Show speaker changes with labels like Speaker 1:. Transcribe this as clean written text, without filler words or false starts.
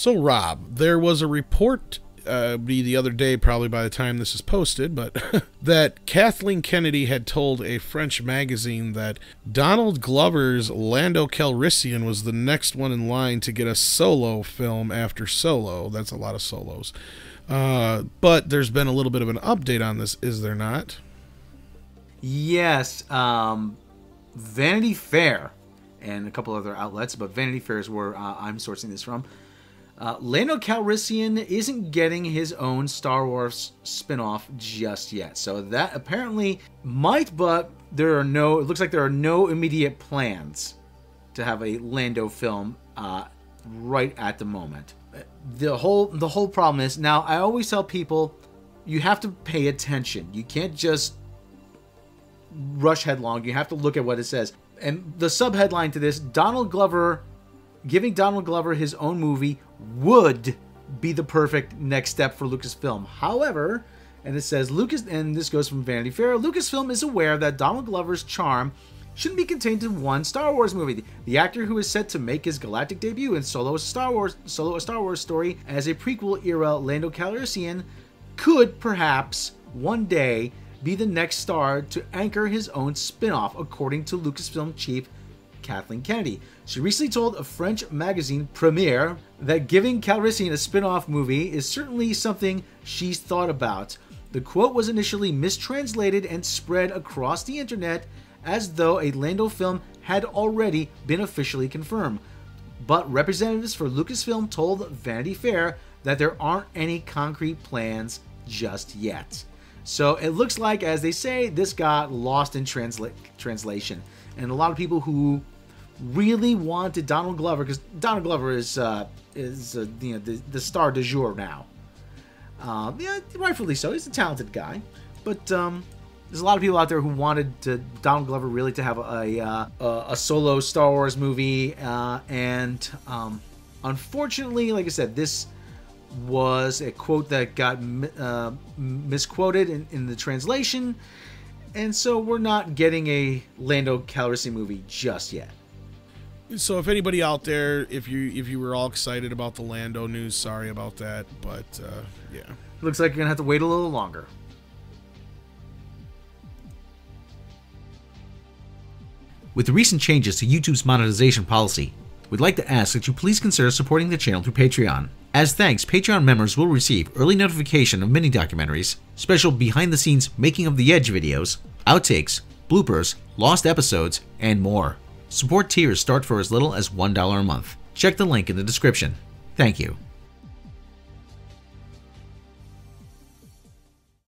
Speaker 1: So, Rob, there was a report the other day, probably by the time this is posted, but that Kathleen Kennedy had told a French magazine that Donald Glover's Lando Calrissian was the next one in line to get a solo film after Solo. That's a lot of solos. But there's been a little bit of an update on this, is there not?
Speaker 2: Yes. Vanity Fair and a couple other outlets, but Vanity Fair is where I'm sourcing this from. Lando Calrissian isn't getting his own Star Wars spin-off just yet. So that apparently might, but it looks like there are no immediate plans to have a Lando film right at the moment. The whole problem is, now I always tell people, you have to pay attention. You can't just rush headlong. You have to look at what it says. And the subheadline to this, giving Donald Glover his own movie would be the perfect next step for Lucasfilm. However, and it says, and this goes from Vanity Fair, Lucasfilm is aware that Donald Glover's charm shouldn't be contained to one Star Wars movie. The actor, who is set to make his galactic debut in Solo: A Star Wars story as a prequel era Lando Calrissian, could perhaps one day be the next star to anchor his own spin-off, according to Lucasfilm chief Kathleen Kennedy. She recently told a French magazine, Premiere, that giving Calrissian a spin-off movie is certainly something she's thought about. The quote was initially mistranslated and spread across the internet as though a Lando film had already been officially confirmed. But representatives for Lucasfilm told Vanity Fair that there aren't any concrete plans just yet. So it looks like, as they say, this got lost in translation. And a lot of people who really wanted Donald Glover, because Donald Glover is the star du jour now. Yeah, rightfully so. He's a talented guy, but there's a lot of people out there who wanted Donald Glover really to have a solo Star Wars movie, and unfortunately, like I said, this was a quote that got misquoted in the translation, and so we're not getting a Lando Calrissian movie just yet.
Speaker 1: So if anybody out there, if you were all excited about the Lando news, sorry about that, but yeah.
Speaker 2: Looks like you're gonna have to wait a little longer.
Speaker 3: With the recent changes to YouTube's monetization policy, we'd like to ask that you please consider supporting the channel through Patreon. As thanks, Patreon members will receive early notification of mini-documentaries, special behind-the-scenes making of the Edge videos, outtakes, bloopers, lost episodes, and more. Support tiers start for as little as $1 a month. Check the link in the description. Thank you.